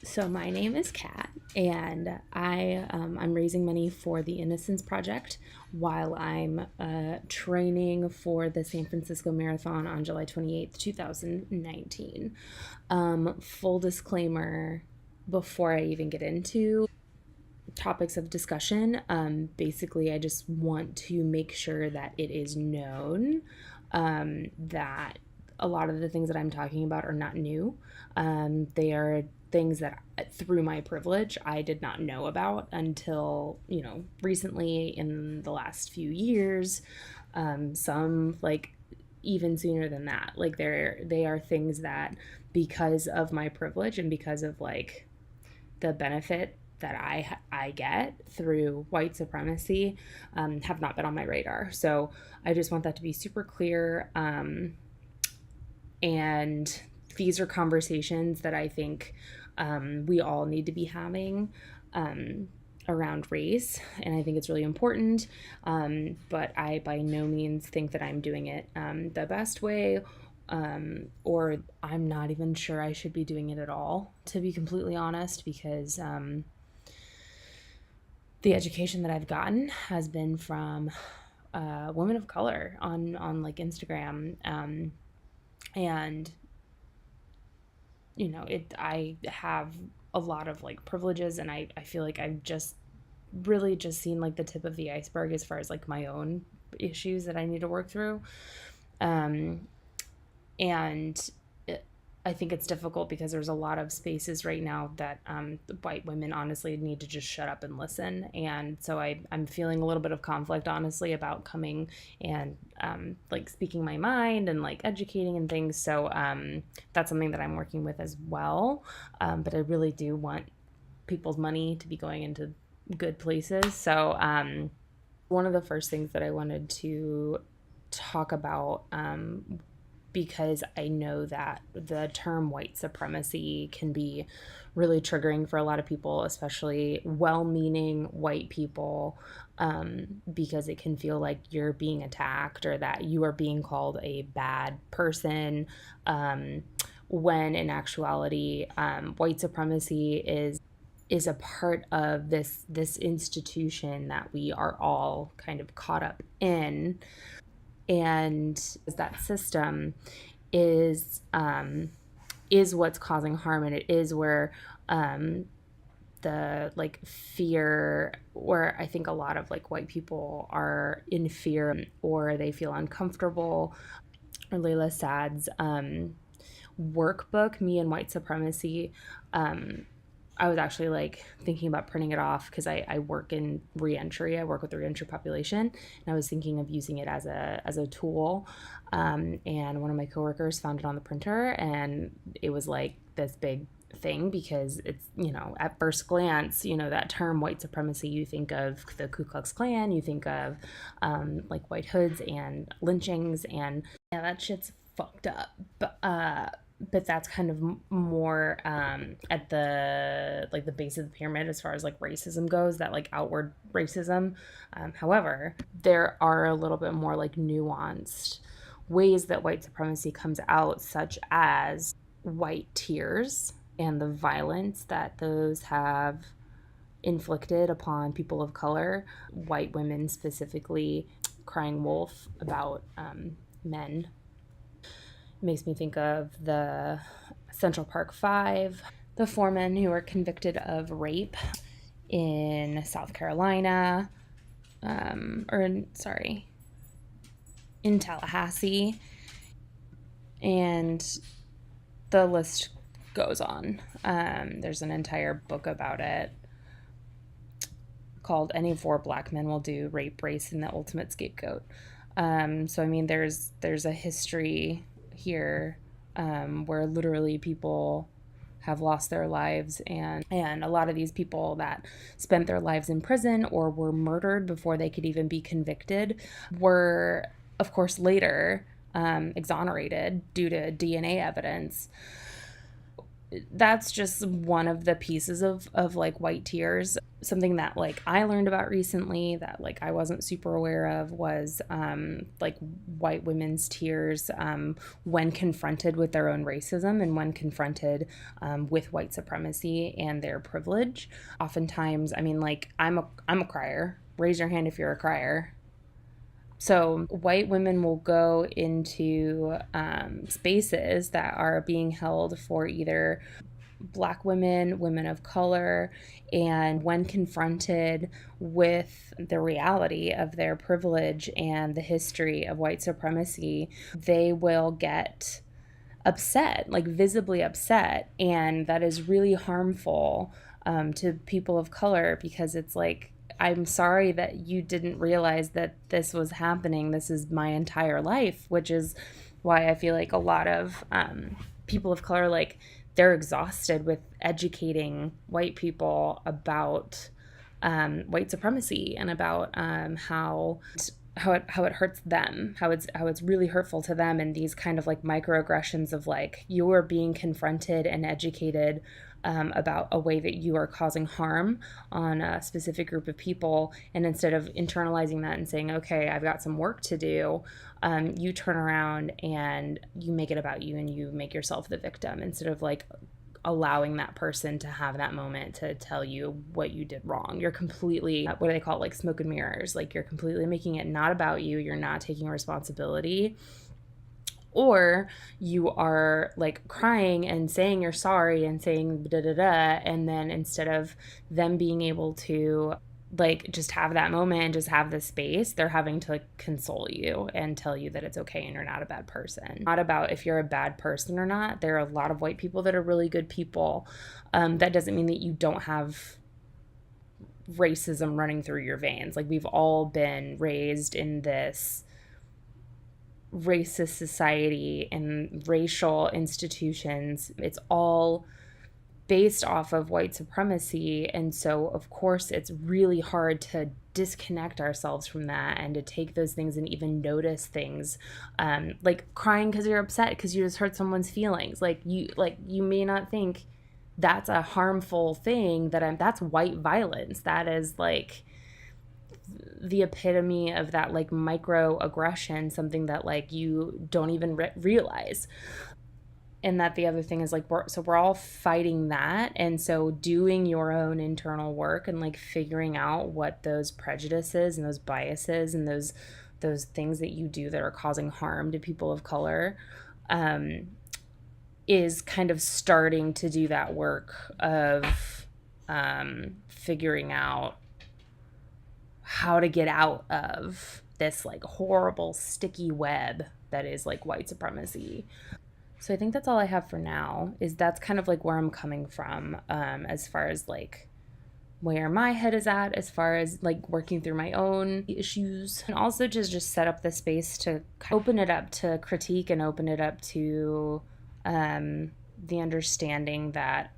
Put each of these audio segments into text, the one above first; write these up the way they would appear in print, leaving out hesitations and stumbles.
So my name is Kat, and I'm raising money for the Innocence Project while I'm training for the San Francisco Marathon on July 28th, 2019. Full disclaimer before I even get into topics of discussion, basically I just want to make sure that it is known that a lot of the things that I'm talking about are not new. They are things that through my privilege I did not know about until, recently in the last few years. Some like even sooner than that. Like they are things that because of my privilege and because of like the benefit that I get through white supremacy have not been on my radar. So I just want that to be super clear. And these are conversations that I think we all need to be having around race, and I think it's really important. But I by no means think that I'm doing it the best way, or I'm not even sure I should be doing it at all, to be completely honest, because the education that I've gotten has been from women of color on like Instagram, and I have a lot of like privileges, and I feel like I've just really just seen like the tip of the iceberg as far as like my own issues that I need to work through. And I think it's difficult because there's a lot of spaces right now that white women honestly need to just shut up and listen. And so I'm feeling a little bit of conflict, honestly, about coming and like speaking my mind and like educating and things. So that's something that I'm working with as well. But I really do want people's money to be going into good places. So one of the first things that I wanted to talk about, because I know that the term white supremacy can be really triggering for a lot of people, especially well-meaning white people, because it can feel like you're being attacked or that you are being called a bad person, when in actuality, white supremacy is a part of this institution that we are all kind of caught up in. And that system is what's causing harm, and it is where the like fear, where I think a lot of like white people are in fear or they feel uncomfortable. Or Layla Saad's workbook, Me and White Supremacy, I was actually like thinking about printing it off because I work in reentry. I work with the reentry population, and I was thinking of using it as a tool. And one of my coworkers found it on the printer, and it was like this big thing because it's, at first glance, that term white supremacy, you think of the Ku Klux Klan, you think of like white hoods and lynchings, and yeah, that shit's fucked up. But that's kind of more at the base of the pyramid as far as like racism goes, that like outward racism. However, there are a little bit more like nuanced ways that white supremacy comes out, such as white tears and the violence that those have inflicted upon people of color, white women specifically crying wolf about men. Makes me think of the Central Park Five, the four men who were convicted of rape in South Carolina, in Tallahassee, and the list goes on. There's an entire book about it called "Any Four Black Men Will Do: Rape, Race, and the Ultimate Scapegoat." So I mean, there's a history here where literally people have lost their lives, and a lot of these people that spent their lives in prison or were murdered before they could even be convicted were, of course, later exonerated due to DNA evidence. that's just one of the pieces of like white tears. Something that like I learned about recently that like I wasn't super aware of was like white women's tears when confronted with their own racism and when confronted with white supremacy and their privilege. Oftentimes, I mean, like I'm a crier. Raise your hand if you're a crier. So white women will go into spaces that are being held for either Black women, women of color, and when confronted with the reality of their privilege and the history of white supremacy, they will get upset, like visibly upset. And that is really harmful to people of color, because it's like, I'm sorry that you didn't realize that this was happening. This is my entire life, which is why I feel like a lot of people of color, like, they're exhausted with educating white people about white supremacy and about how it hurts them, how it's really hurtful to them, and these kind of like microaggressions of like you are being confronted and educated about a way that you are causing harm on a specific group of people, and instead of internalizing that and saying, okay, I've got some work to do, you turn around and you make it about you and you make yourself the victim instead of like allowing that person to have that moment to tell you what you did wrong. You're completely, what do they call it, like smoke and mirrors, like you're completely making it not about you. You're not taking responsibility. Or you are like crying and saying you're sorry and saying da da da, and then instead of them being able to like just have that moment and just have the space, they're having to like console you and tell you that it's okay and you're not a bad person. Not about if you're a bad person or not. There are a lot of white people that are really good people. That doesn't mean that you don't have racism running through your veins. Like, we've all been raised in this racist society and racial institutions. It's all based off of white supremacy, and so of course it's really hard to disconnect ourselves from that and to take those things and even notice things, like crying because you're upset because you just hurt someone's feelings. Like you may not think that's a harmful thing, that's white violence. That is like the epitome of that like microaggression, something that like you don't even realize. And that the other thing is like we're all fighting that, and so doing your own internal work and like figuring out what those prejudices and those biases and those things that you do that are causing harm to people of color is kind of starting to do that work of figuring out how to get out of this like horrible sticky web that is like white supremacy. So I think that's all I have for now. That's kind of like where I'm coming from, as far as like where my head is at, as far as like working through my own issues, and also just set up the space to open it up to critique and open it up to the understanding that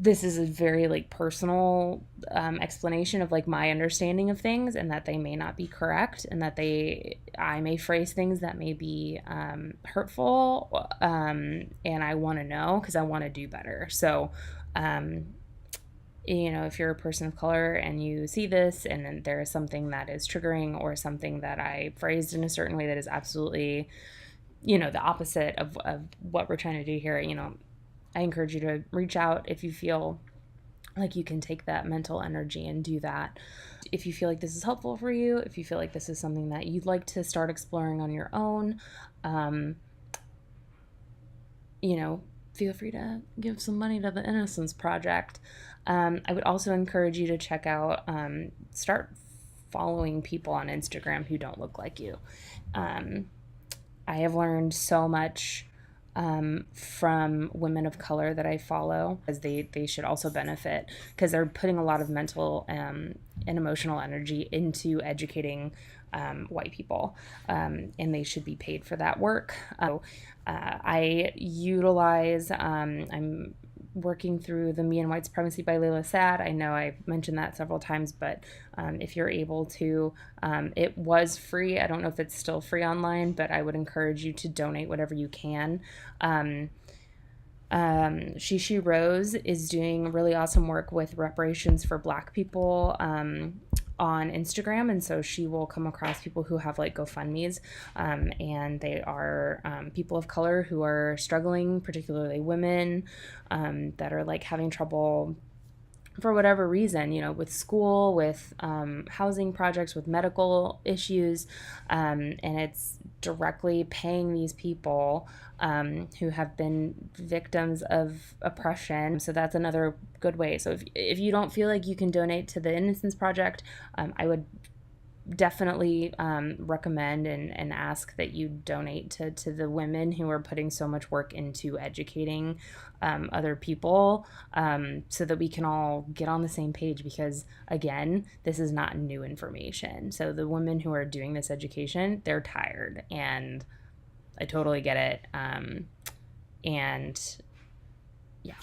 this is a very like personal explanation of like my understanding of things, and that they may not be correct, and that I may phrase things that may be hurtful, and I want to know because I want to do better. So if you're a person of color and you see this and then there is something that is triggering or something that I phrased in a certain way that is absolutely the opposite of what we're trying to do here, I encourage you to reach out if you feel like you can take that mental energy and do that. If you feel like this is helpful for you, if you feel like this is something that you'd like to start exploring on your own, feel free to give some money to the Innocence Project. I would also encourage you to check out, start following people on Instagram who don't look like you. I have learned so much from women of color that I follow, as they should also benefit, because they're putting a lot of mental and emotional energy into educating white people, and they should be paid for that work. I utilize, I'm working through the Me and White Supremacy by Layla Sad. I know I've mentioned that several times, but if you're able to, it was free. I don't know if it's still free online, but I would encourage you to donate whatever you can. ShiShi Rose is doing really awesome work with reparations for Black people on Instagram, and so she will come across people who have like GoFundMe's, and they are people of color who are struggling, particularly women that are like having trouble for whatever reason, you know, with school, with housing projects, with medical issues, and it's directly paying these people who have been victims of oppression. So that's another good way. So if you don't feel like you can donate to the Innocence Project, I would definitely recommend and ask that you donate to the women who are putting so much work into educating other people, so that we can all get on the same page, because again, this is not new information. So the women who are doing this education, they're tired, and I totally get it. And yeah.